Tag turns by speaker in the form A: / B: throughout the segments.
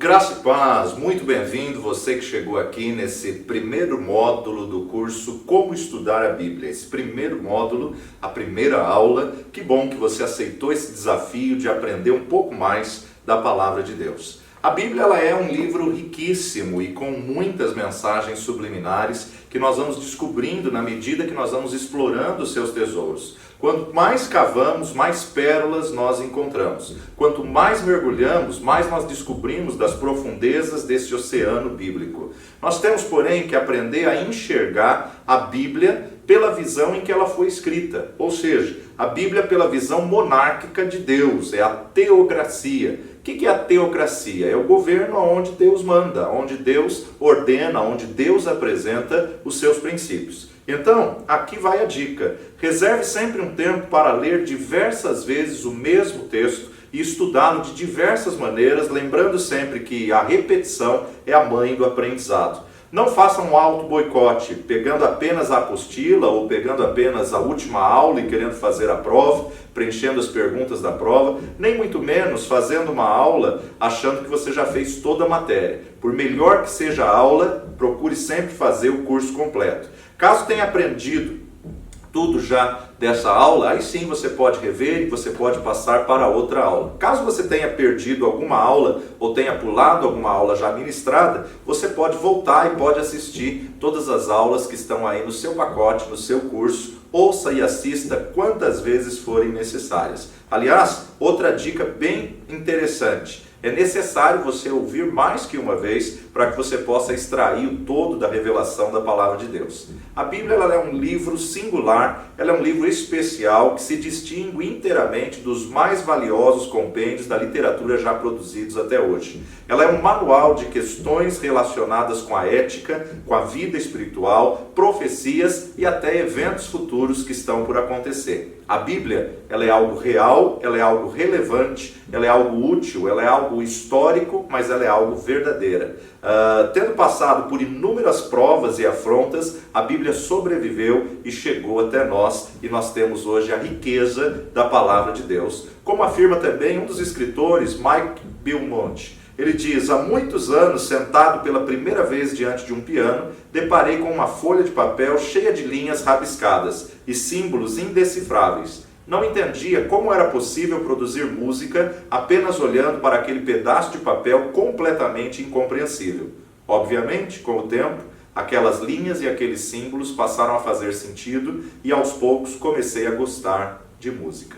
A: Graça e paz, muito bem-vindo você que chegou aqui nesse primeiro módulo do curso Como Estudar a Bíblia. Esse primeiro módulo, a primeira aula, que bom que você aceitou esse desafio de aprender um pouco mais da Palavra de Deus. A Bíblia ela é um livro riquíssimo e com muitas mensagens subliminares que nós vamos descobrindo na medida que nós vamos explorando os seus tesouros. Quanto mais cavamos, mais pérolas nós encontramos. Quanto mais mergulhamos, mais nós descobrimos das profundezas desse oceano bíblico. Nós temos, porém, que aprender a enxergar a Bíblia pela visão em que ela foi escrita. Ou seja, a Bíblia pela visão monárquica de Deus, é a teocracia. O que é a teocracia? É o governo onde Deus manda, onde Deus ordena, onde Deus apresenta os seus princípios. Então, aqui vai a dica. Reserve sempre um tempo para ler diversas vezes o mesmo texto e estudá-lo de diversas maneiras, lembrando sempre que a repetição é a mãe do aprendizado. Não faça um auto-boicote, pegando apenas a apostila ou pegando apenas a última aula e querendo fazer a prova, preenchendo as perguntas da prova, nem muito menos fazendo uma aula achando que você já fez toda a matéria. Por melhor que seja a aula, procure sempre fazer o curso completo. Caso tenha aprendido tudo já dessa aula, aí sim você pode rever e você pode passar para outra aula. Caso você tenha perdido alguma aula ou tenha pulado alguma aula já ministrada, você pode voltar e pode assistir todas as aulas que estão aí no seu pacote, no seu curso. Ouça e assista quantas vezes forem necessárias. Aliás, outra dica bem interessante. É necessário você ouvir mais que uma vez para que você possa extrair o todo da revelação da Palavra de Deus. A Bíblia ela é um livro singular, ela é um livro especial que se distingue inteiramente dos mais valiosos compêndios da literatura já produzidos até hoje. Ela é um manual de questões relacionadas com a ética, com a vida espiritual, profecias e até eventos futuros que estão por acontecer. A Bíblia ela é algo real, ela é algo relevante, ela é algo útil, ela é algo histórico, mas ela é algo verdadeira. Tendo passado por inúmeras provas e afrontas, a Bíblia sobreviveu e chegou até nós, e nós temos hoje a riqueza da Palavra de Deus. Como afirma também um dos escritores, Mike Beaumont, ele diz: há muitos anos, sentado pela primeira vez diante de um piano, deparei com uma folha de papel cheia de linhas rabiscadas e símbolos indecifráveis. Não entendia como era possível produzir música apenas olhando para aquele pedaço de papel completamente incompreensível. Obviamente, com o tempo, aquelas linhas e aqueles símbolos passaram a fazer sentido e aos poucos comecei a gostar de música.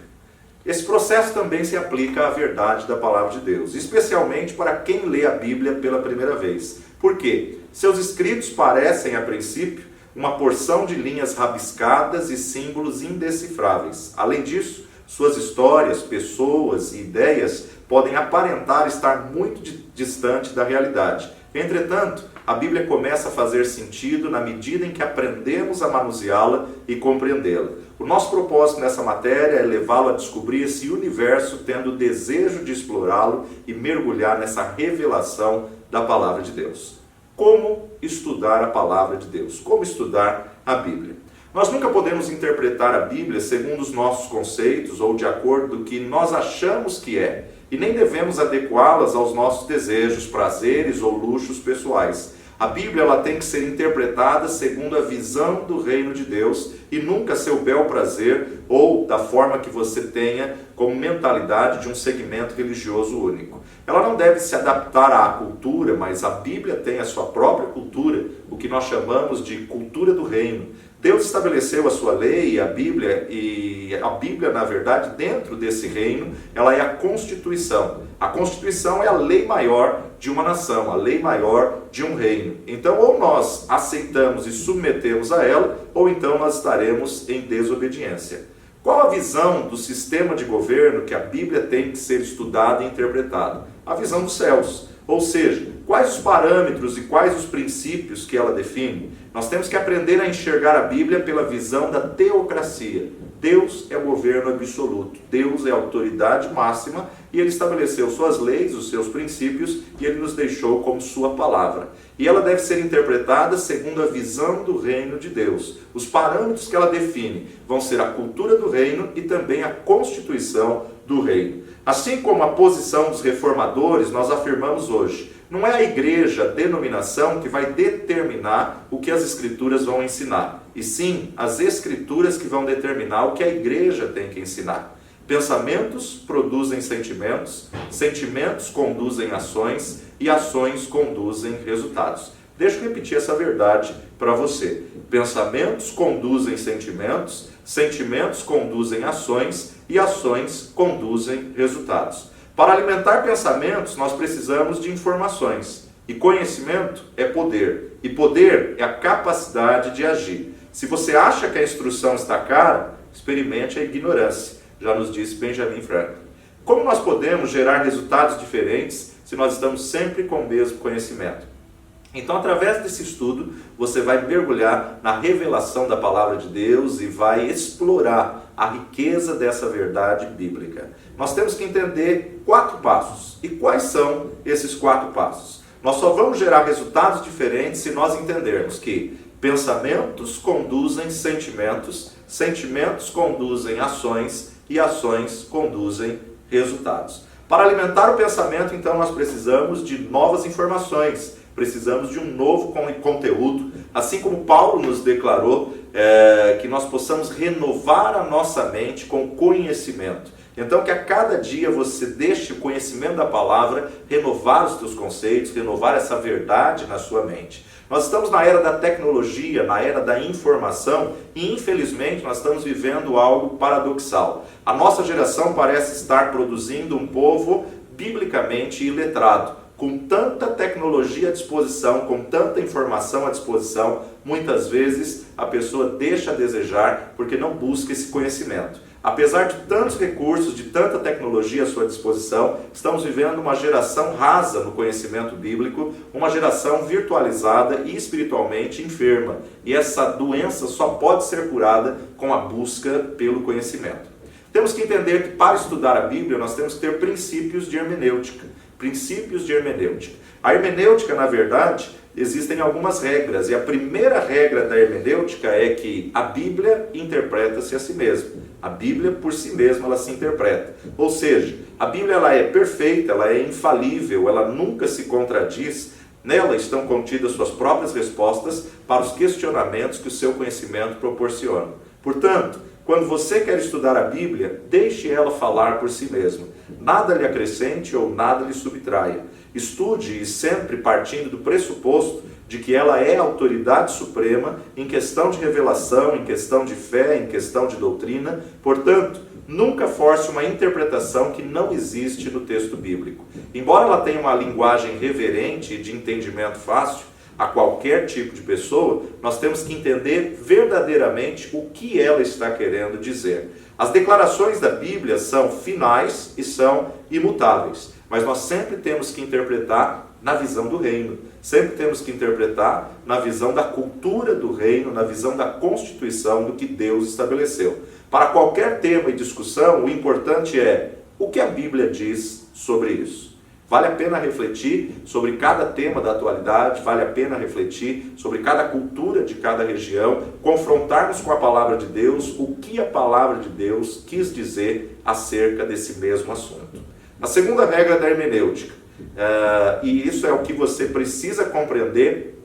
A: Esse processo também se aplica à verdade da Palavra de Deus, especialmente para quem lê a Bíblia pela primeira vez. Por quê? Seus escritos parecem, a princípio, uma porção de linhas rabiscadas e símbolos indecifráveis. Além disso, suas histórias, pessoas e ideias podem aparentar estar muito distante da realidade. Entretanto, a Bíblia começa a fazer sentido na medida em que aprendemos a manuseá-la e compreendê-la. O nosso propósito nessa matéria é levá-lo a descobrir esse universo, tendo o desejo de explorá-lo e mergulhar nessa revelação da Palavra de Deus. Como estudar a Palavra de Deus? Como estudar a Bíblia? Nós nunca podemos interpretar a Bíblia segundo os nossos conceitos ou de acordo com o que nós achamos que é, e nem devemos adequá-las aos nossos desejos, prazeres ou luxos pessoais. A Bíblia ela tem que ser interpretada segundo a visão do reino de Deus e nunca seu bel prazer ou da forma que você tenha como mentalidade de um segmento religioso único. Ela não deve se adaptar à cultura, mas a Bíblia tem a sua própria cultura, o que nós chamamos de cultura do reino. Deus estabeleceu a sua lei e a Bíblia, na verdade, dentro desse reino, ela é a Constituição. A Constituição é a lei maior de uma nação, a lei maior de um reino. Então, ou nós aceitamos e submetemos a ela, ou então nós estaremos em desobediência. Qual a visão do sistema de governo que a Bíblia tem que ser estudada e interpretada? A visão dos céus. Ou seja, quais os parâmetros e quais os princípios que ela define? Nós temos que aprender a enxergar a Bíblia pela visão da teocracia. Deus é o governo absoluto, Deus é a autoridade máxima e Ele estabeleceu suas leis, os seus princípios e Ele nos deixou como sua palavra. E ela deve ser interpretada segundo a visão do reino de Deus. Os parâmetros que ela define vão ser a cultura do reino e também a constituição do reino. Assim como a posição dos reformadores, nós afirmamos hoje, Não é a igreja, a denominação, que vai determinar o que as escrituras vão ensinar, e sim as escrituras que vão determinar o que a igreja tem que ensinar. Pensamentos produzem sentimentos, sentimentos conduzem ações e ações conduzem resultados. Deixa eu repetir essa verdade para você. Pensamentos conduzem sentimentos, sentimentos conduzem ações e ações conduzem resultados. Para alimentar pensamentos, nós precisamos de informações. E conhecimento é poder. E poder é a capacidade de agir. Se você acha que a instrução está cara, experimente a ignorância. Já nos disse Benjamin Franklin. Como nós podemos gerar resultados diferentes se nós estamos sempre com o mesmo conhecimento? Então, através desse estudo, você vai mergulhar na revelação da palavra de Deus e vai explorar a riqueza dessa verdade bíblica. Nós temos que entender 4 passos. E quais são esses 4 passos? Nós só vamos gerar resultados diferentes se nós entendermos que pensamentos conduzem sentimentos, sentimentos conduzem ações e ações conduzem resultados. Para alimentar o pensamento, então, nós precisamos de novas informações, precisamos de um novo conteúdo, assim como Paulo nos declarou que nós possamos renovar a nossa mente com conhecimento. Então, que a cada dia você deixe o conhecimento da palavra renovar os teus conceitos, renovar essa verdade na sua mente. Nós estamos na era da tecnologia, na era da informação, e infelizmente nós estamos vivendo algo paradoxal. A nossa geração parece estar produzindo um povo biblicamente iletrado, com tanta tecnologia à disposição, com tanta informação à disposição. Muitas vezes a pessoa deixa a desejar porque não busca esse conhecimento. Apesar de tantos recursos, de tanta tecnologia à sua disposição, estamos vivendo uma geração rasa no conhecimento bíblico, uma geração virtualizada e espiritualmente enferma. E essa doença só pode ser curada com a busca pelo conhecimento. Temos que entender que para estudar a Bíblia nós temos que ter princípios de hermenêutica. Princípios de hermenêutica. A hermenêutica, na verdade, existem algumas regras, e a primeira regra da hermenêutica é que a Bíblia interpreta-se a si mesma. A Bíblia, por si mesma, ela se interpreta. Ou seja, a Bíblia ela é perfeita, ela é infalível, ela nunca se contradiz. Nela estão contidas suas próprias respostas para os questionamentos que o seu conhecimento proporciona. Portanto, quando você quer estudar a Bíblia, deixe ela falar por si mesma. Nada lhe acrescente ou nada lhe subtraia. Estude, e sempre partindo do pressuposto de que ela é a autoridade suprema em questão de revelação, em questão de fé, em questão de doutrina. Portanto, nunca force uma interpretação que não existe no texto bíblico. Embora ela tenha uma linguagem reverente e de entendimento fácil a qualquer tipo de pessoa, nós temos que entender verdadeiramente o que ela está querendo dizer. As declarações da Bíblia são finais e são imutáveis, mas nós sempre temos que interpretar na visão do reino, sempre temos que interpretar na visão da cultura do reino, na visão da constituição do que Deus estabeleceu. Para qualquer tema e discussão, o importante é o que a Bíblia diz sobre isso. Vale a pena refletir sobre cada tema da atualidade, vale a pena refletir sobre cada cultura de cada região, confrontarmos com a palavra de Deus o que a palavra de Deus quis dizer acerca desse mesmo assunto. A segunda regra da hermenêutica, e isso é o que você precisa compreender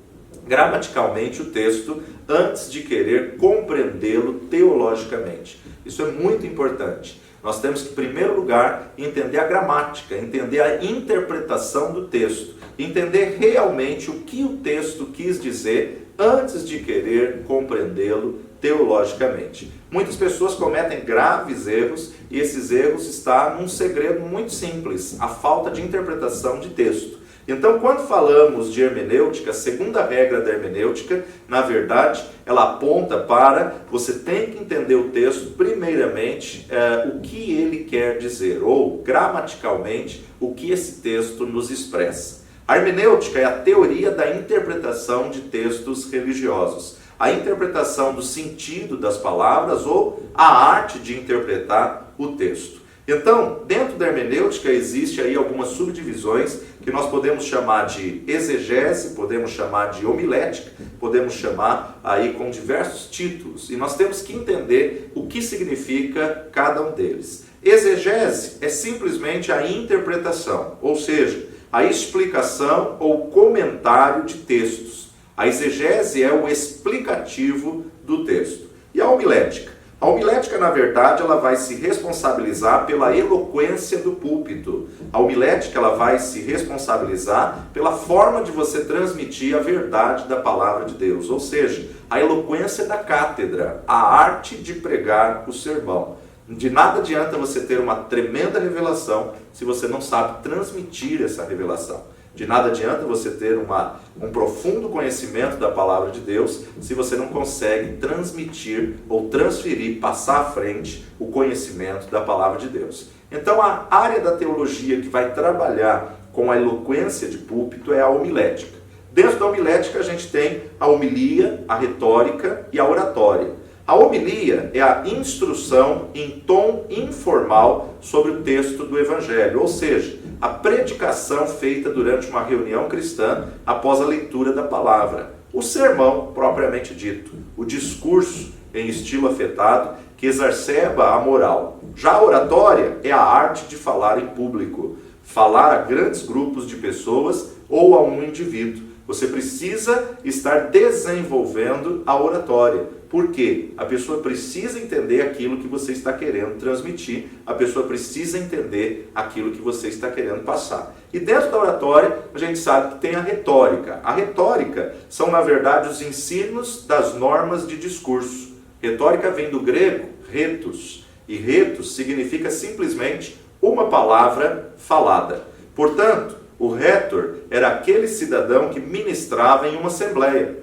A: gramaticalmente o texto antes de querer compreendê-lo teologicamente. Isso é muito importante. Nós temos que, em primeiro lugar, entender a gramática, entender a interpretação do texto, entender realmente o que o texto quis dizer antes de querer compreendê-lo teologicamente. Muitas pessoas cometem graves erros e esses erros estão num segredo muito simples, a falta de interpretação de texto. Então, quando falamos de hermenêutica, a segunda regra da hermenêutica, na verdade, ela aponta para você tem que entender o texto, primeiramente, o que ele quer dizer, ou gramaticalmente, o que esse texto nos expressa. A hermenêutica é a teoria da interpretação de textos religiosos, a interpretação do sentido das palavras ou a arte de interpretar o texto. Então, dentro da hermenêutica existe aí algumas subdivisões que nós podemos chamar de exegese, podemos chamar de homilética, podemos chamar aí com diversos títulos. E nós temos que entender o que significa cada um deles. Exegese é simplesmente a interpretação, ou seja, a explicação ou comentário de textos. A exegese é o explicativo do texto. E a homilética? A homilética, na verdade, ela vai se responsabilizar pela eloquência do púlpito. A homilética, ela vai se responsabilizar pela forma de você transmitir a verdade da palavra de Deus, ou seja, a eloquência da cátedra, a arte de pregar o sermão. De nada adianta você ter uma tremenda revelação se você não sabe transmitir essa revelação. De nada adianta você ter um profundo conhecimento da palavra de Deus se você não consegue transmitir ou transferir, passar à frente o conhecimento da palavra de Deus. Então a área da teologia que vai trabalhar com a eloquência de púlpito é a homilética. Dentro da homilética a gente tem a homilia, a retórica e a oratória. A homilia é a instrução em tom informal sobre o texto do Evangelho, ou seja, a predicação feita durante uma reunião cristã após a leitura da palavra. O sermão, propriamente dito, o discurso em estilo afetado que exacerba a moral. Já a oratória é a arte de falar em público, falar a grandes grupos de pessoas ou a um indivíduo. Você precisa estar desenvolvendo a oratória. Por quê? A pessoa precisa entender aquilo que você está querendo transmitir, a pessoa precisa entender aquilo que você está querendo passar. E dentro da oratória, a gente sabe que tem a retórica. A retórica são, na verdade, os ensinos das normas de discurso. Retórica vem do grego retos, e retos significa simplesmente uma palavra falada. Portanto, o retor era aquele cidadão que ministrava em uma assembleia.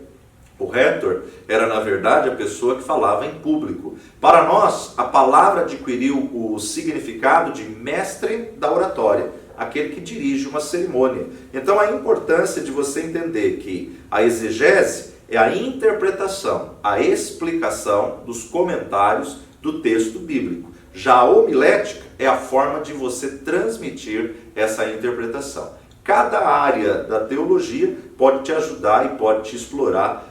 A: O retor era, na verdade, a pessoa que falava em público. Para nós, a palavra adquiriu o significado de mestre da oratória, aquele que dirige uma cerimônia. Então, a importância de você entender que a exegese é a interpretação, a explicação dos comentários do texto bíblico. Já a homilética é a forma de você transmitir essa interpretação. Cada área da teologia pode te ajudar e pode te explorar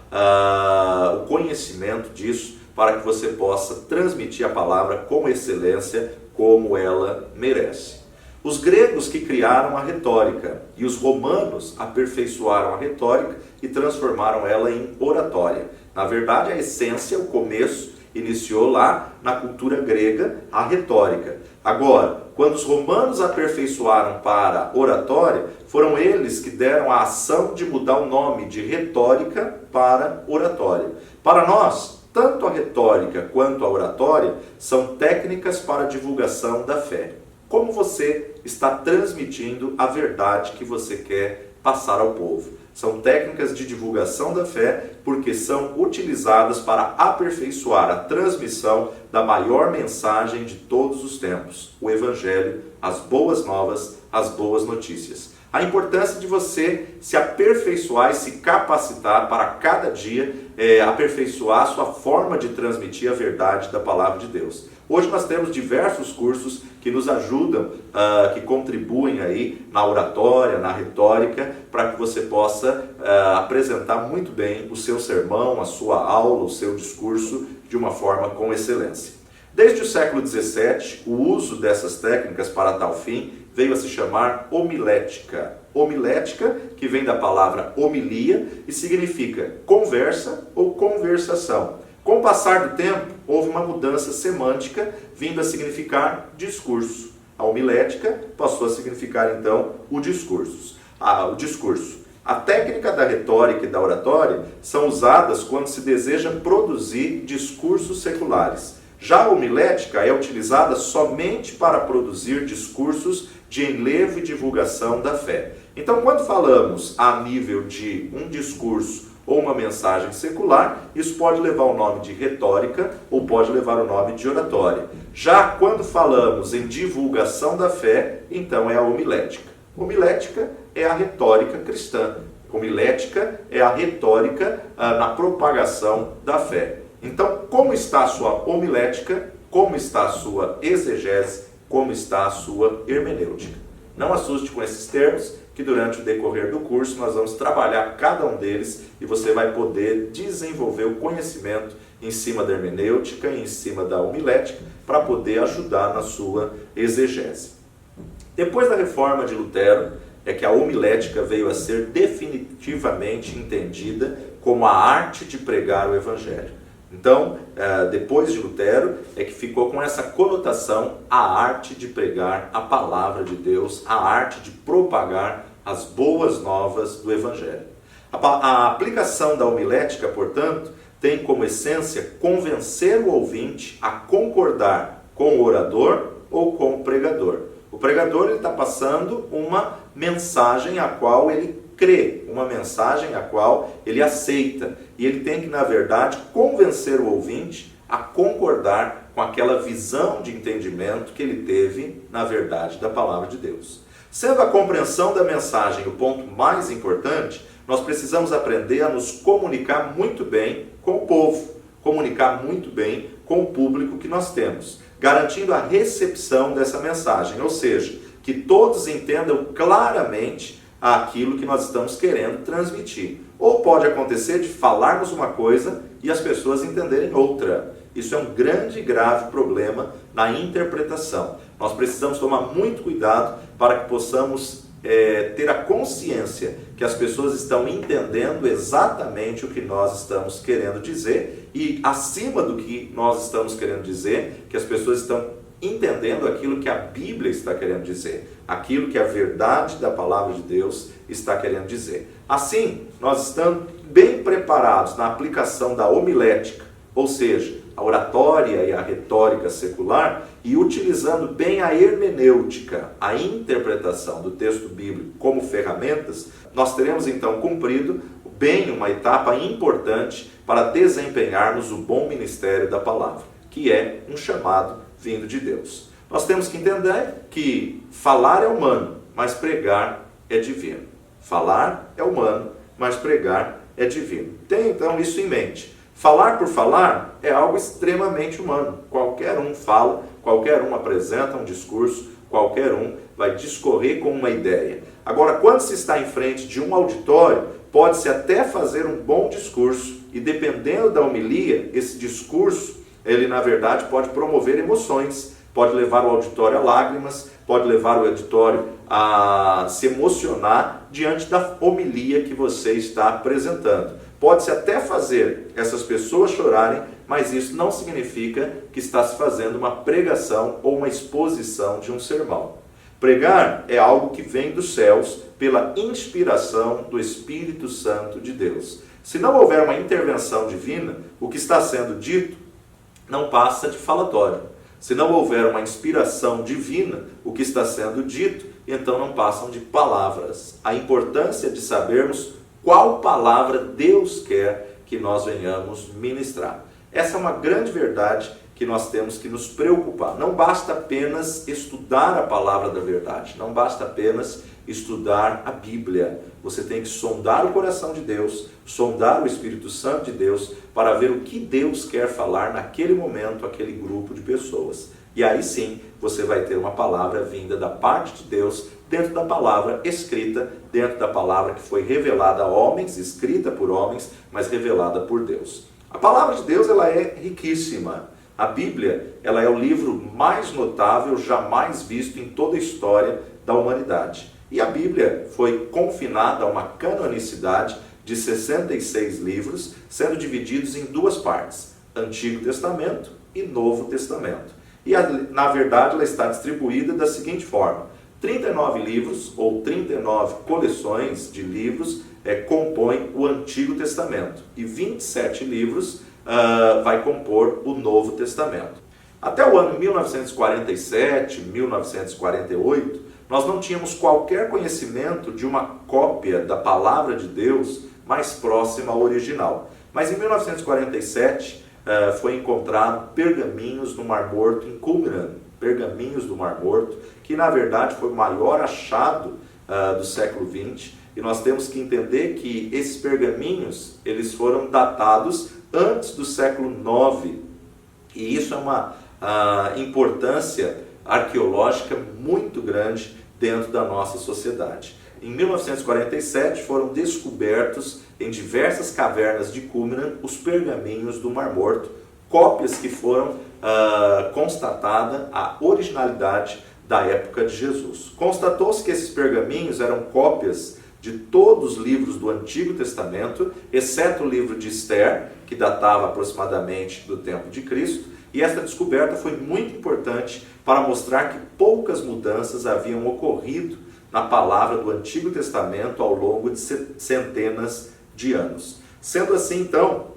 A: o conhecimento disso para que você possa transmitir a palavra com excelência como ela merece. Os gregos que criaram a retórica e os romanos aperfeiçoaram a retórica e transformaram ela em oratória. Na verdade, a essência, o começo, iniciou lá na cultura grega a retórica. Agora, quando os romanos aperfeiçoaram para oratória, foram eles que deram a ação de mudar o nome de retórica para oratória. Para nós, tanto a retórica quanto a oratória são técnicas para a divulgação da fé. Como você está transmitindo a verdade que você quer passar ao povo? São técnicas de divulgação da fé porque são utilizadas para aperfeiçoar a transmissão da maior mensagem de todos os tempos, o Evangelho, as boas novas, as boas notícias. A importância de você se aperfeiçoar e se capacitar para cada dia aperfeiçoar a sua forma de transmitir a verdade da palavra de Deus. Hoje nós temos diversos cursos que nos ajudam, que contribuem aí na oratória, na retórica, para que você possa apresentar muito bem o seu sermão, a sua aula, o seu discurso de uma forma com excelência. Desde o século XVII, o uso dessas técnicas para tal fim veio a se chamar homilética. Homilética, que vem da palavra homilia e significa conversa ou conversação. Com o passar do tempo, houve uma mudança semântica, vindo a significar discurso. A homilética passou a significar, então, o discurso. A técnica da retórica e da oratória são usadas quando se deseja produzir discursos seculares. Já a homilética é utilizada somente para produzir discursos de enlevo e divulgação da fé. Então, quando falamos a nível de um discurso ou uma mensagem secular, isso pode levar o nome de retórica ou pode levar o nome de oratória. Já quando falamos em divulgação da fé, então é a homilética. Homilética é a retórica cristã. Homilética é a retórica na propagação da fé. Então, como está a sua homilética? Como está a sua exegese? Como está a sua hermenêutica? Não assuste com esses termos, que durante o decorrer do curso nós vamos trabalhar cada um deles e você vai poder desenvolver o conhecimento em cima da hermenêutica e em cima da homilética para poder ajudar na sua exegese. Depois da reforma de Lutero, é que a homilética veio a ser definitivamente entendida como a arte de pregar o Evangelho. Então, depois de Lutero, é que ficou com essa conotação a arte de pregar a palavra de Deus, a arte de propagar as boas novas do Evangelho. A aplicação da homilética, portanto, tem como essência convencer o ouvinte a concordar com o orador ou com o pregador. O pregador está passando uma mensagem a qual ele crê, uma mensagem a qual ele aceita. E ele tem que, na verdade, convencer o ouvinte a concordar com aquela visão de entendimento que ele teve, na verdade, da palavra de Deus. Sendo a compreensão da mensagem o ponto mais importante, nós precisamos aprender a nos comunicar muito bem com o povo, comunicar muito bem com o público que nós temos, garantindo a recepção dessa mensagem, ou seja, que todos entendam claramente aquilo que nós estamos querendo transmitir. Ou pode acontecer de falarmos uma coisa e as pessoas entenderem outra. Isso é um grande e grave problema na interpretação. Nós precisamos tomar muito cuidado para que possamos ter a consciência que as pessoas estão entendendo exatamente o que nós estamos querendo dizer e, acima do que nós estamos querendo dizer, que as pessoas estão entendendo aquilo que a Bíblia está querendo dizer, aquilo que a verdade da palavra de Deus está querendo dizer. Assim, nós estamos bem preparados na aplicação da homilética, ou seja, a oratória e a retórica secular, e utilizando bem a hermenêutica, a interpretação do texto bíblico como ferramentas, nós teremos então cumprido bem uma etapa importante para desempenharmos o bom ministério da palavra, que é um chamado vindo de Deus. Nós temos que entender que falar é humano, mas pregar é divino. Falar é humano, mas pregar é divino. Tenha então isso em mente. Falar por falar é algo extremamente humano. Qualquer um fala, qualquer um apresenta um discurso, qualquer um vai discorrer com uma ideia. Agora, quando se está em frente de um auditório, pode-se até fazer um bom discurso e, dependendo da homilia, esse discurso, ele na verdade pode promover emoções, pode levar o auditório a lágrimas, pode levar o auditório a se emocionar diante da homilia que você está apresentando. Pode-se até fazer essas pessoas chorarem, mas isso não significa que está se fazendo uma pregação ou uma exposição de um sermão. Pregar é algo que vem dos céus pela inspiração do Espírito Santo de Deus. Se não houver uma intervenção divina, o que está sendo dito não passa de falatório. Se não houver uma inspiração divina, o que está sendo dito, então não passam de palavras. A importância de sabermos qual palavra Deus quer que nós venhamos ministrar. Essa é uma grande verdade que nós temos que nos preocupar. Não basta apenas estudar a palavra da verdade, não basta apenas estudar a Bíblia. Você tem que sondar o coração de Deus, sondar o Espírito Santo de Deus, para ver o que Deus quer falar naquele momento, aquele grupo de pessoas. E aí sim, você vai ter uma palavra vinda da parte de Deus, dentro da palavra escrita, dentro da palavra que foi revelada a homens, escrita por homens, mas revelada por Deus. A palavra de Deus, ela é riquíssima. A Bíblia, ela é o livro mais notável jamais visto em toda a história da humanidade. E a Bíblia foi confinada a uma canonicidade de 66 livros, sendo divididos em duas partes, Antigo Testamento e Novo Testamento. E, na verdade, ela está distribuída da seguinte forma: 39 livros, ou 39 coleções de livros, compõem o Antigo Testamento, e 27 livros vai compor o Novo Testamento. Até o ano 1947, 1948, nós não tínhamos qualquer conhecimento de uma cópia da Palavra de Deus mais próxima ao original. Mas em 1947 foi encontrado pergaminhos no Mar Morto em Qumran, pergaminhos do Mar Morto, que na verdade foi o maior achado do século XX, e nós temos que entender que esses pergaminhos eles foram datados antes do século IX, e isso é uma importância arqueológica muito grande dentro da nossa sociedade. Em 1947 foram descobertos em diversas cavernas de Qumran os pergaminhos do Mar Morto, cópias que foram constatada a originalidade da época de Jesus. Constatou-se que esses pergaminhos eram cópias de todos os livros do Antigo Testamento, exceto o livro de Esther, que datava aproximadamente do tempo de Cristo, e esta descoberta foi muito importante para mostrar que poucas mudanças haviam ocorrido na palavra do Antigo Testamento ao longo de centenas de anos. Sendo assim, então,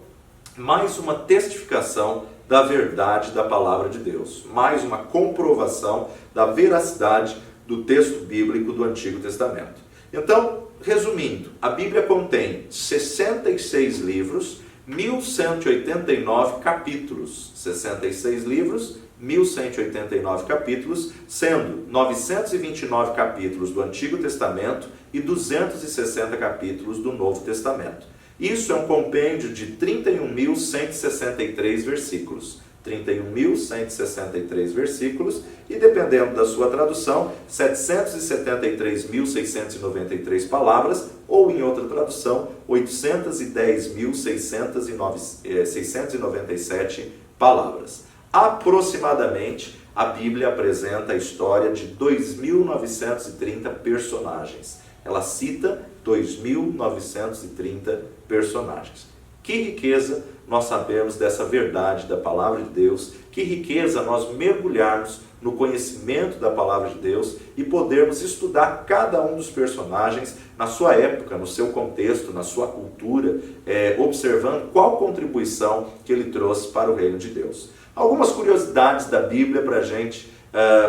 A: mais uma testificação da verdade da palavra de Deus, mais uma comprovação da veracidade do texto bíblico do Antigo Testamento. Então, resumindo, a Bíblia contém 66 livros, 1189 capítulos, 66 livros, 1189 capítulos, sendo 929 capítulos do Antigo Testamento e 260 capítulos do Novo Testamento. Isso é um compêndio de 31.163 versículos. 31.163 versículos e, dependendo da sua tradução, 773.693 palavras, ou em outra tradução, 810.697 palavras. Aproximadamente, a Bíblia apresenta a história de 2.930 personagens. Ela cita 2.930 personagens. Que riqueza nós sabemos dessa verdade da palavra de Deus, que riqueza nós mergulharmos no conhecimento da palavra de Deus e podermos estudar cada um dos personagens na sua época, no seu contexto, na sua cultura, observando qual contribuição que ele trouxe para o reino de Deus. Algumas curiosidades da Bíblia para a gente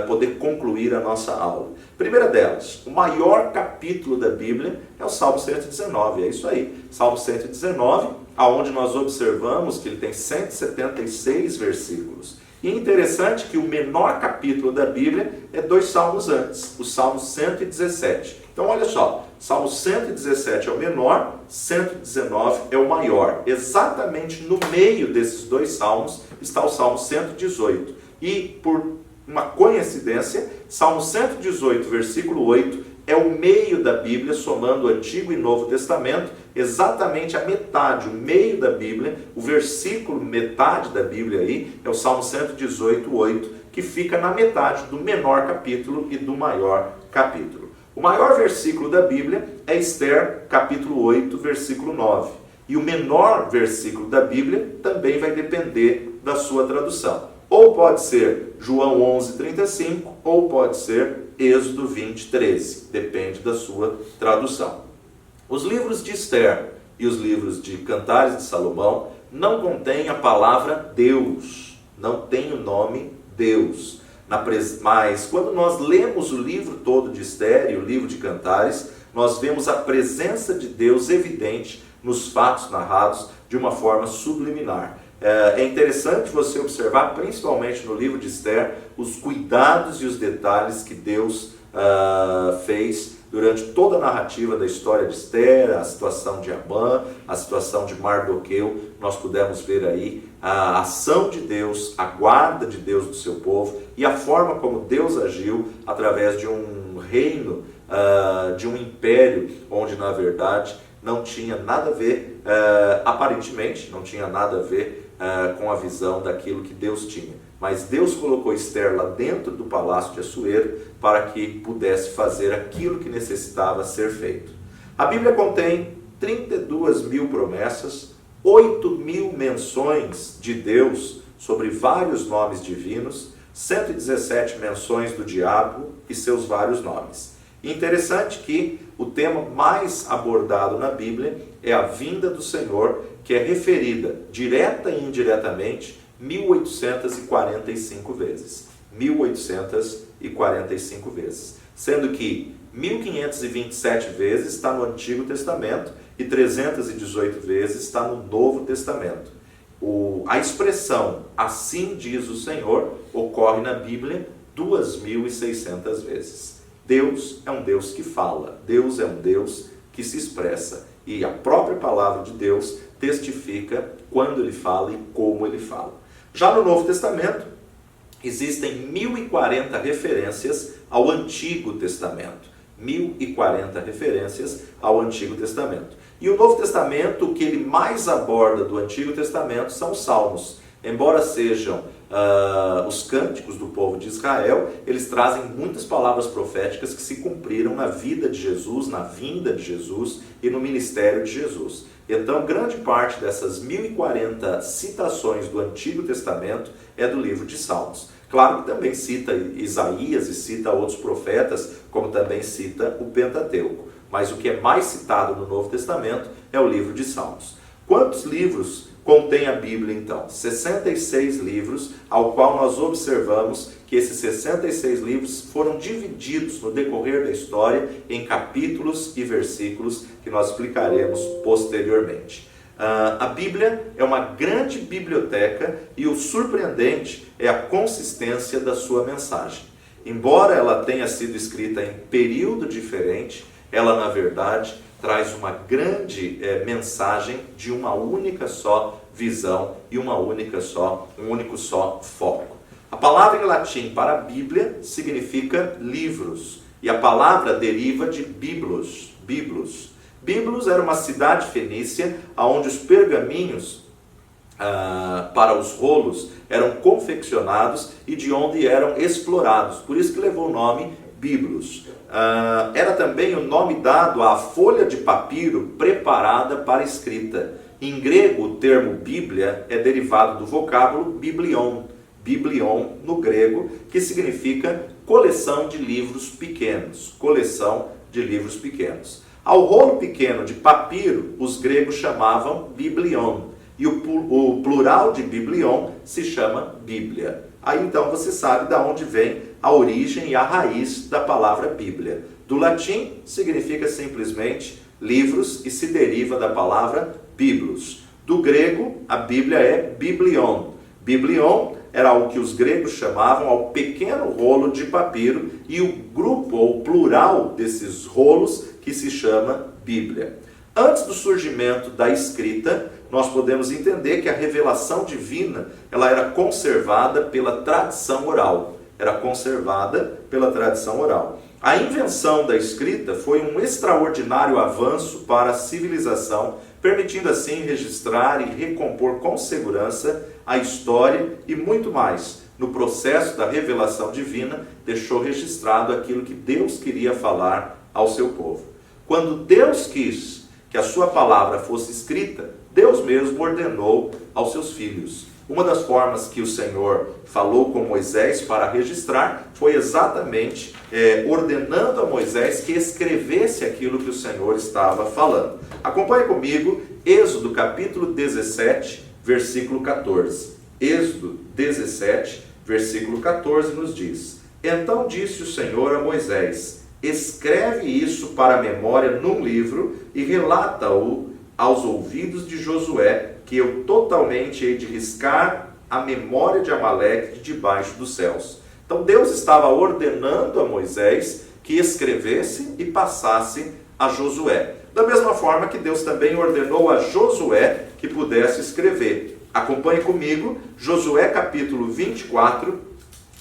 A: poder concluir a nossa aula. Primeira delas, o maior capítulo da Bíblia é o Salmo 119, é isso aí, Salmo 119, aonde nós observamos que ele tem 176 versículos. E é interessante que o menor capítulo da Bíblia é 2 salmos antes, o Salmo 117. Então olha só, Salmo 117 é o menor, 119 é o maior. Exatamente no meio desses 2 salmos está o Salmo 118. E por uma coincidência, Salmo 118, versículo 8, é o meio da Bíblia, somando o Antigo e Novo Testamento, exatamente a metade, o meio da Bíblia, o versículo metade da Bíblia aí, é o Salmo 118, 8, que fica na metade do menor capítulo e do maior capítulo. O maior versículo da Bíblia é Esther, capítulo 8, versículo 9. E o menor versículo da Bíblia também vai depender da sua tradução. Ou pode ser João 11, 35, ou pode ser Êxodo 20, 13. Depende da sua tradução. Os livros de Esther e os livros de Cantares de Salomão não contêm a palavra Deus. Não tem o nome Deus. Mas quando nós lemos o livro todo de Esther e o livro de Cantares, nós vemos a presença de Deus evidente nos fatos narrados de uma forma subliminar. É interessante você observar, principalmente no livro de Esther, os cuidados e os detalhes que Deus fez durante toda a narrativa da história de Esther, a situação de Amã, a situação de Mardoqueu. Nós pudemos ver aí a ação de Deus, a guarda de Deus do seu povo e a forma como Deus agiu através de um reino, de um império, onde na verdade não tinha nada a ver, aparentemente não tinha nada a ver com a visão daquilo que Deus tinha. Mas Deus colocou Esther lá dentro do palácio de Assuero para que pudesse fazer aquilo que necessitava ser feito. A Bíblia contém 32.000 promessas, 8.000 menções de Deus sobre vários nomes divinos, 117 menções do diabo e seus vários nomes. Interessante que o tema mais abordado na Bíblia é a vinda do Senhor, que é referida direta e indiretamente 1845 vezes. 1845 vezes. Sendo que 1527 vezes está no Antigo Testamento e 318 vezes está no Novo Testamento. A expressão "assim diz o Senhor" ocorre na Bíblia 2.600 vezes. Deus é um Deus que fala, Deus é um Deus que se expressa. E a própria palavra de Deus testifica quando ele fala e como ele fala. Já no Novo Testamento, existem 1.040 referências ao Antigo Testamento. 1.040 referências ao Antigo Testamento. E o Novo Testamento, o que ele mais aborda do Antigo Testamento são os Salmos. Embora sejam os cânticos do povo de Israel, eles trazem muitas palavras proféticas que se cumpriram na vida de Jesus, na vinda de Jesus e no ministério de Jesus. Então, grande parte dessas 1040 citações do Antigo Testamento é do livro de Salmos. Claro que também cita Isaías e cita outros profetas, como também cita o Pentateuco. Mas o que é mais citado no Novo Testamento é o livro de Salmos. Quantos livros contém a Bíblia, então? 66 livros, ao qual nós observamos que esses 66 livros foram divididos no decorrer da história em capítulos e versículos que nós explicaremos posteriormente. A Bíblia é uma grande biblioteca e o surpreendente é a consistência da sua mensagem. Embora ela tenha sido escrita em período diferente, ela, na verdade, traz uma grande mensagem de uma única só visão e um único só foco. A palavra em latim para Bíblia significa livros, e a palavra deriva de biblos. Biblos era uma cidade fenícia onde os pergaminhos para os rolos eram confeccionados e de onde eram explorados. Por isso que levou o nome Biblos. Era também o nome dado à folha de papiro preparada para escrita. Em grego, o termo Bíblia é derivado do vocábulo biblion. Biblion, no grego, que significa coleção de livros pequenos. Coleção de livros pequenos. Ao rolo pequeno de papiro, os gregos chamavam biblion. E o plural de biblion se chama Bíblia. Aí então você sabe de onde vem a origem e a raiz da palavra Bíblia. Do latim significa simplesmente livros e se deriva da palavra biblos. Do grego, a Bíblia é biblion. Biblion era o que os gregos chamavam ao pequeno rolo de papiro e o grupo ou plural desses rolos que se chama Bíblia. Antes do surgimento da escrita, nós podemos entender que a revelação divina ela era conservada pela tradição oral. A invenção da escrita foi um extraordinário avanço para a civilização, permitindo assim registrar e recompor com segurança a história e muito mais. No processo da revelação divina, deixou registrado aquilo que Deus queria falar ao seu povo. Quando Deus quis que a sua palavra fosse escrita, Deus mesmo ordenou aos seus filhos. Uma das formas que o Senhor falou com Moisés para registrar foi exatamente ordenando a Moisés que escrevesse aquilo que o Senhor estava falando. Acompanhe comigo Êxodo capítulo 17, versículo 14. Êxodo 17, versículo 14 nos diz: Então disse o Senhor a Moisés: Escreve isso para a memória num livro e relata-o aos ouvidos de Josué, que eu totalmente hei de riscar a memória de Amaleque de debaixo dos céus. Então Deus estava ordenando a Moisés que escrevesse e passasse a Josué. Da mesma forma que Deus também ordenou a Josué que pudesse escrever. Acompanhe comigo Josué capítulo 24,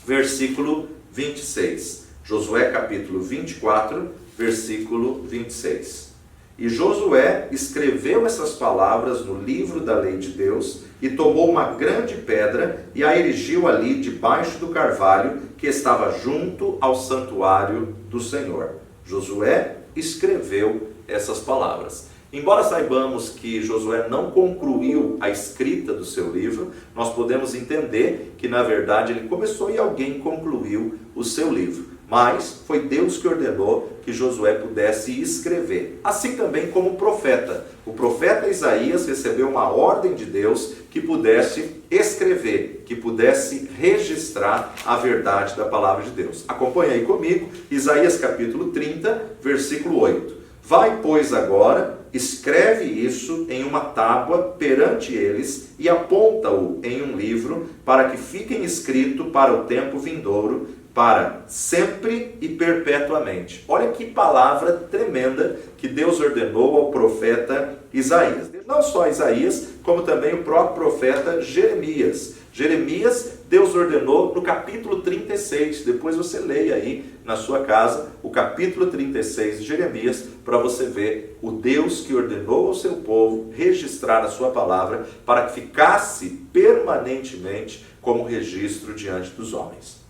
A: versículo 26. Josué capítulo 24, versículo 26. E Josué escreveu essas palavras no livro da lei de Deus e tomou uma grande pedra e a erigiu ali debaixo do carvalho que estava junto ao santuário do Senhor. Josué escreveu essas palavras. Embora saibamos que Josué não concluiu a escrita do seu livro, nós podemos entender que na verdade ele começou e alguém concluiu o seu livro. Mas foi Deus que ordenou que Josué pudesse escrever. Assim também como o profeta. O profeta Isaías recebeu uma ordem de Deus que pudesse escrever, que pudesse registrar a verdade da palavra de Deus. Acompanhe aí comigo, Isaías capítulo 30, versículo 8. Vai, pois, agora, escreve isso em uma tábua perante eles e aponta-o em um livro para que fiquem escrito para o tempo vindouro, para sempre e perpetuamente. Olha que palavra tremenda que Deus ordenou ao profeta Isaías. Não só Isaías, como também o próprio profeta Jeremias. Jeremias, Deus ordenou no capítulo 36, depois você leia aí na sua casa o capítulo 36 de Jeremias, para você ver o Deus que ordenou ao seu povo registrar a sua palavra para que ficasse permanentemente como registro diante dos homens.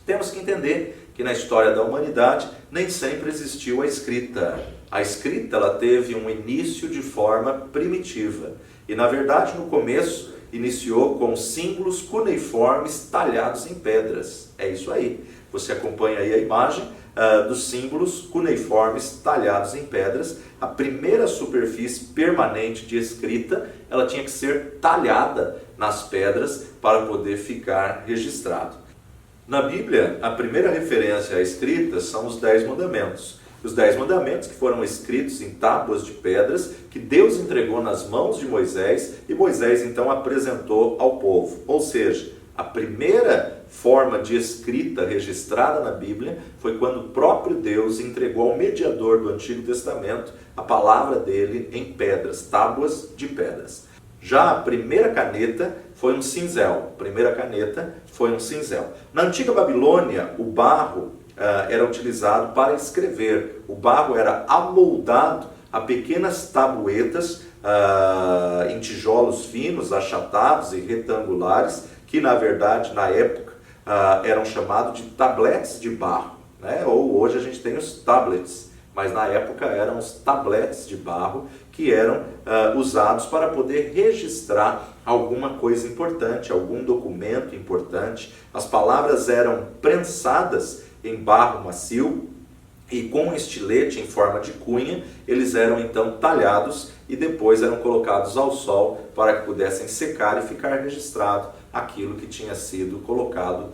A: Temos que entender que na história da humanidade nem sempre existiu a escrita. A escrita ela teve um início de forma primitiva e, na verdade, no começo iniciou com símbolos cuneiformes talhados em pedras. É isso aí. Você acompanha aí a imagem dos símbolos cuneiformes talhados em pedras. A primeira superfície permanente de escrita, ela tinha que ser talhada nas pedras para poder ficar registrado. Na Bíblia, a primeira referência à escrita são os 10 mandamentos. Os 10 mandamentos que foram escritos em tábuas de pedras que Deus entregou nas mãos de Moisés e Moisés então apresentou ao povo. Ou seja, a primeira forma de escrita registrada na Bíblia foi quando o próprio Deus entregou ao mediador do Antigo Testamento a palavra dele em pedras, tábuas de pedras. Já a primeira caneta foi um cinzel. Na antiga Babilônia, o barro era utilizado para escrever. O barro era amoldado a pequenas tabuetas em tijolos finos, achatados e retangulares, que na verdade, na época, eram chamados de tabletes de barro, né? Ou hoje a gente tem os tablets, mas na época eram os tabletes de barro que eram usados para poder registrar alguma coisa importante, algum documento importante. As palavras eram prensadas em barro macio e com um estilete em forma de cunha, eles eram então talhados e depois eram colocados ao sol para que pudessem secar e ficar registrado aquilo que tinha sido colocado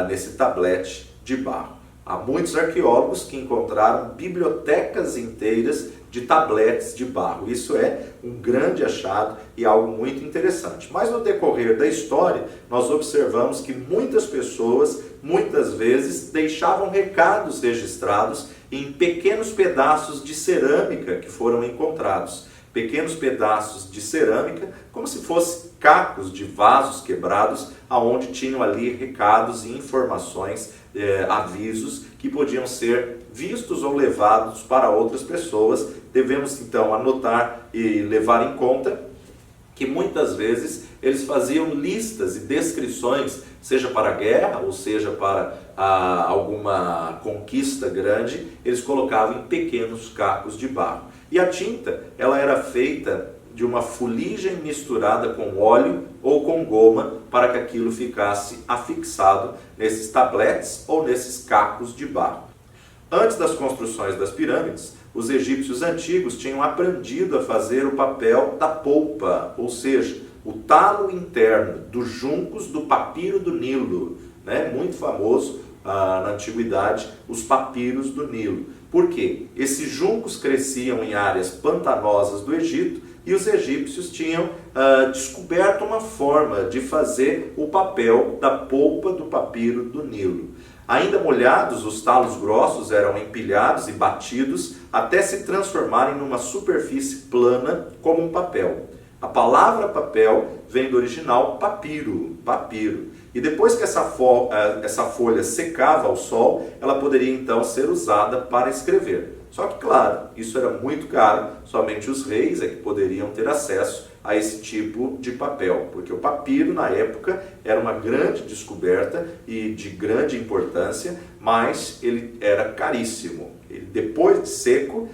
A: nesse tablete de barro. Há muitos arqueólogos que encontraram bibliotecas inteiras de tabletes de barro. Isso é um grande achado e algo muito interessante. Mas no decorrer da história, nós observamos que muitas pessoas, muitas vezes, deixavam recados registrados em pequenos pedaços de cerâmica que foram encontrados. Pequenos pedaços de cerâmica, como se fossem cacos de vasos quebrados, aonde tinham ali recados e informações, avisos que podiam ser vistos ou levados para outras pessoas. Devemos então anotar e levar em conta que muitas vezes eles faziam listas e descrições, seja para a guerra ou seja para alguma conquista grande, eles colocavam em pequenos cacos de barro. E a tinta, ela era feita de uma fuligem misturada com óleo ou com goma para que aquilo ficasse afixado nesses tabletes ou nesses cacos de barro. Antes das construções das pirâmides, os egípcios antigos tinham aprendido a fazer o papel da polpa, ou seja, o talo interno dos juncos do papiro do Nilo, né? Muito famoso na antiguidade, os papiros do Nilo. Por quê? Esses juncos cresciam em áreas pantanosas do Egito e os egípcios tinham descoberto uma forma de fazer o papel da polpa do papiro do Nilo. Ainda molhados, os talos grossos eram empilhados e batidos até se transformarem numa superfície plana como um papel. A palavra papel vem do original papiro. E depois que essa folha secava ao sol, ela poderia então ser usada para escrever. Só que, claro, isso era muito caro, somente os reis é que poderiam ter acesso a esse tipo de papel, porque o papiro na época era uma grande descoberta e de grande importância, mas ele era caríssimo. Depois de seco,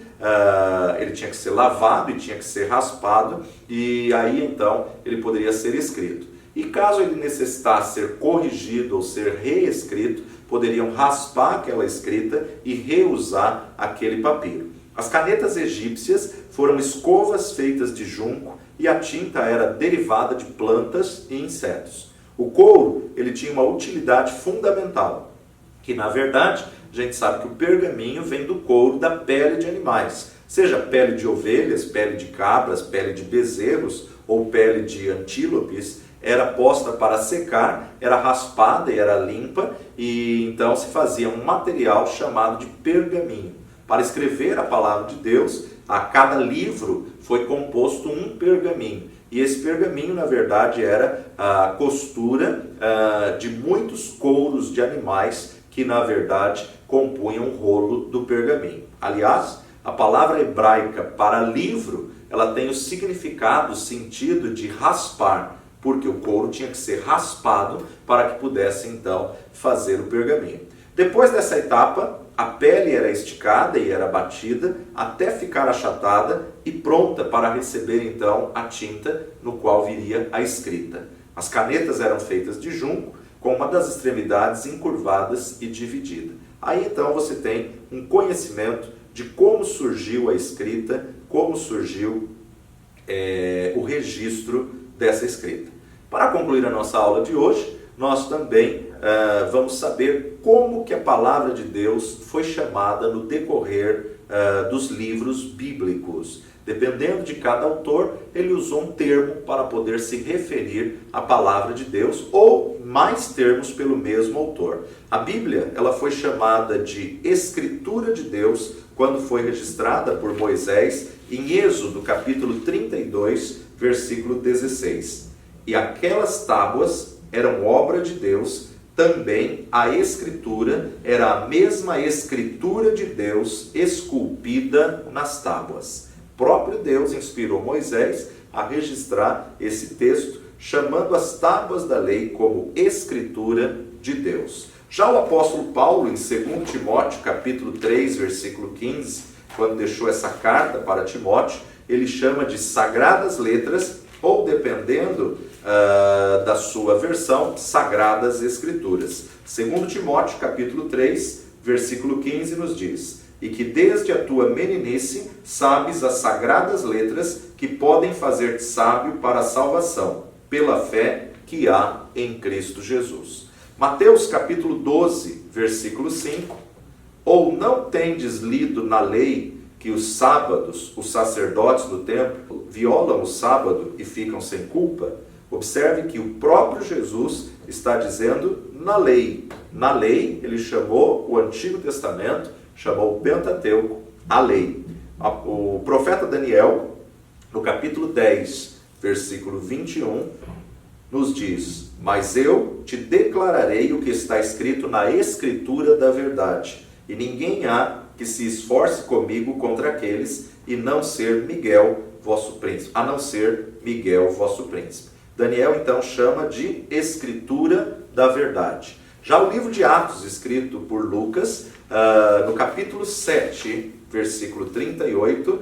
A: ele tinha que ser lavado e tinha que ser raspado, e aí então ele poderia ser escrito. E caso ele necessitasse ser corrigido ou ser reescrito, poderiam raspar aquela escrita e reusar aquele papiro. As canetas egípcias foram escovas feitas de junco e a tinta era derivada de plantas e insetos. O couro, ele tinha uma utilidade fundamental, que na verdade, a gente sabe que o pergaminho vem do couro da pele de animais, seja pele de ovelhas, pele de cabras, pele de bezerros ou pele de antílopes, era posta para secar, era raspada e era limpa, e então se fazia um material chamado de pergaminho. Para escrever a palavra de Deus, a cada livro foi composto um pergaminho. E esse pergaminho, na verdade, era a costura de muitos couros de animais que, na verdade, compunham o rolo do pergaminho. Aliás, a palavra hebraica para livro, ela tem o significado, o sentido de raspar, porque o couro tinha que ser raspado para que pudesse, então, fazer o pergaminho. Depois dessa etapa, a pele era esticada e era batida até ficar achatada e pronta para receber, então, a tinta no qual viria a escrita. As canetas eram feitas de junco, com uma das extremidades encurvadas e dividida. Aí, então, você tem um conhecimento de como surgiu a escrita, como surgiu o registro dessa escrita. Para concluir a nossa aula de hoje, nós também vamos saber como que a palavra de Deus foi chamada no decorrer dos livros bíblicos. Dependendo de cada autor, ele usou um termo para poder se referir à palavra de Deus, ou mais termos pelo mesmo autor. A Bíblia, ela foi chamada de Escritura de Deus quando foi registrada por Moisés em Êxodo, capítulo 32, versículo 16. E aquelas tábuas eram obra de Deus, também a Escritura era a mesma Escritura de Deus esculpida nas tábuas. O próprio Deus inspirou Moisés a registrar esse texto, chamando as tábuas da lei como Escritura de Deus. Já o apóstolo Paulo, em 2 Timóteo, capítulo 3, versículo 15, quando deixou essa carta para Timóteo, ele chama de Sagradas Letras, ou dependendo da sua versão, Sagradas Escrituras. 2 Timóteo, capítulo 3, versículo 15, nos diz: e que desde a tua meninice sabes as sagradas letras que podem fazer-te sábio para a salvação, pela fé que há em Cristo Jesus. Mateus capítulo 12, versículo 5. Ou não tendes lido na lei que os sábados, os sacerdotes do templo, violam o sábado e ficam sem culpa? Observe que o próprio Jesus está dizendo na lei. Na lei, ele chamou o Antigo Testamento, chamou o Pentateuco, a lei. O profeta Daniel, no capítulo 10, versículo 21, nos diz: mas eu te declararei o que está escrito na Escritura da verdade, e ninguém há que se esforce comigo contra aqueles, e não ser Miguel, vosso príncipe, a não ser Miguel, vosso príncipe. Daniel, então, chama de Escritura da verdade. Já o livro de Atos, escrito por Lucas, no capítulo 7, versículo 38,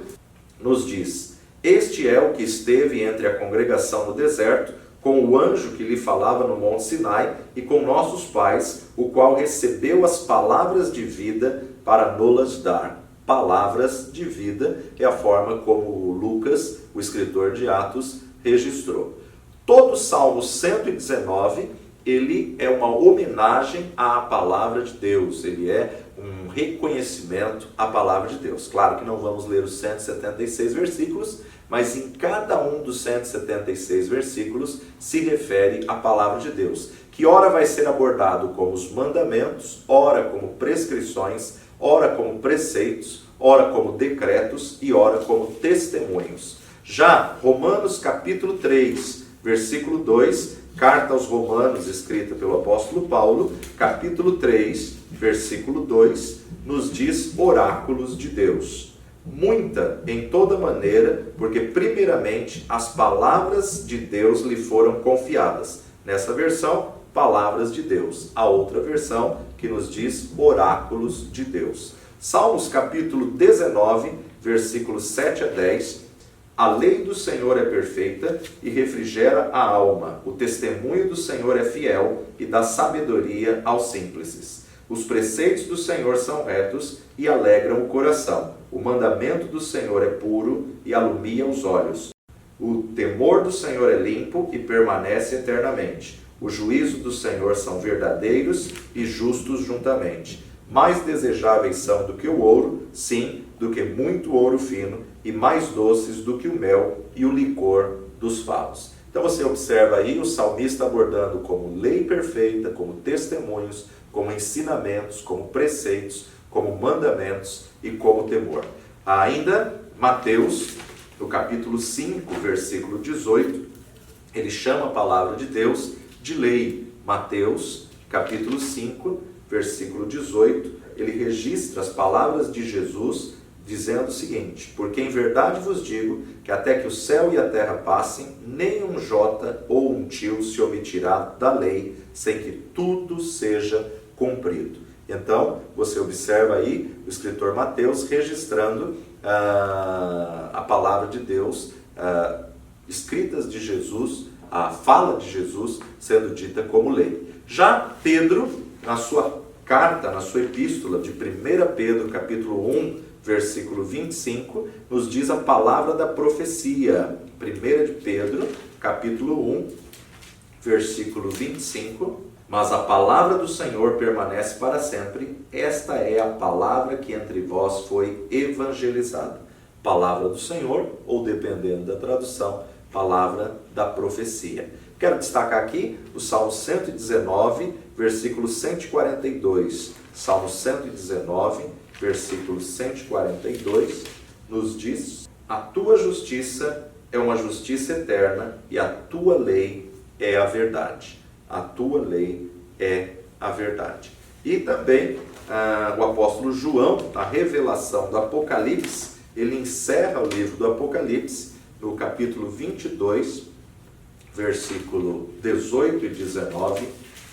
A: nos diz: este é o que esteve entre a congregação no deserto, com o anjo que lhe falava no monte Sinai, e com nossos pais, o qual recebeu as palavras de vida para nos dar. Palavras de vida é a forma como Lucas, o escritor de Atos, registrou. Todo o Salmo 119, ele é uma homenagem à palavra de Deus, ele é um reconhecimento à palavra de Deus. Claro que não vamos ler os 176 versículos, mas em cada um dos 176 versículos se refere à palavra de Deus, que ora vai ser abordado como os mandamentos, ora como prescrições, ora como preceitos, ora como decretos e ora como testemunhos. Já Romanos capítulo 3, versículo 2, carta aos Romanos, escrita pelo apóstolo Paulo, capítulo 3, versículo 2, nos diz oráculos de Deus. Muita em toda maneira, porque primeiramente as palavras de Deus lhe foram confiadas. Nessa versão, palavras de Deus. A outra versão que nos diz oráculos de Deus. Salmos capítulo 19, versículos 7 a 10. A lei do Senhor é perfeita e refrigera a alma. O testemunho do Senhor é fiel e dá sabedoria aos simples. Os preceitos do Senhor são retos e alegram o coração. O mandamento do Senhor é puro e alumia os olhos. O temor do Senhor é limpo e permanece eternamente. O juízo do Senhor são verdadeiros e justos juntamente. Mais desejáveis são do que o ouro, sim, do que muito ouro fino, e mais doces do que o mel e o licor dos favos. Então você observa aí o salmista abordando como lei perfeita, como testemunhos, como ensinamentos, como preceitos, como mandamentos e como temor. Ainda Mateus, no capítulo 5, versículo 18, ele chama a palavra de Deus de lei. Mateus, capítulo 5, versículo 18, ele registra as palavras de Jesus dizendo o seguinte: porque em verdade vos digo que até que o céu e a terra passem, nem um jota ou um tio se omitirá da lei, sem que tudo seja cumprido. Então, você observa aí o escritor Mateus registrando a palavra de Deus, escritas de Jesus, a fala de Jesus sendo dita como lei. Já Pedro, na sua carta, na sua epístola de 1 Pedro, capítulo 1, versículo 25, nos diz a palavra da profecia. 1 de Pedro, capítulo 1, versículo 25. Mas a palavra do Senhor permanece para sempre. Esta é a palavra que entre vós foi evangelizada. Palavra do Senhor, ou dependendo da tradução, palavra da profecia. Quero destacar aqui o Salmo 119, versículo 142. Salmo 119, versículo 142, nos diz: a tua justiça é uma justiça eterna e a tua lei é a verdade. A tua lei é a verdade. E também o apóstolo João, na revelação do Apocalipse, ele encerra o livro do Apocalipse no capítulo 22, versículo 18 e 19,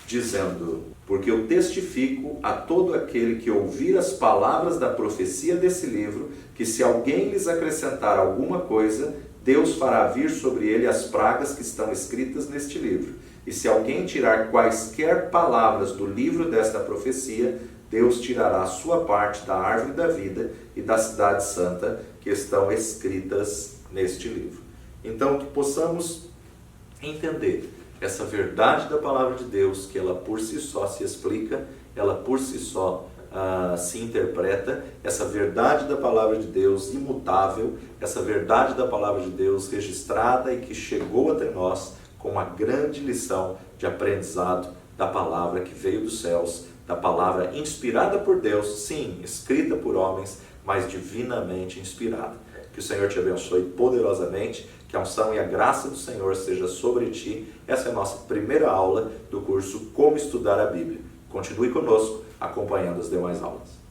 A: dizendo: porque eu testifico a todo aquele que ouvir as palavras da profecia desse livro, que se alguém lhes acrescentar alguma coisa, Deus fará vir sobre ele as pragas que estão escritas neste livro. E se alguém tirar quaisquer palavras do livro desta profecia, Deus tirará a sua parte da árvore da vida e da cidade santa que estão escritas neste livro. Então, que possamos entender essa verdade da palavra de Deus, que ela por si só se explica, ela por si só se interpreta, essa verdade da palavra de Deus imutável, essa verdade da palavra de Deus registrada e que chegou até nós com uma grande lição de aprendizado da palavra que veio dos céus, da palavra inspirada por Deus, sim, escrita por homens, mas divinamente inspirada. Que o Senhor te abençoe poderosamente, que a unção e a graça do Senhor seja sobre ti. Essa é a nossa primeira aula do curso Como Estudar a Bíblia. Continue conosco, acompanhando as demais aulas.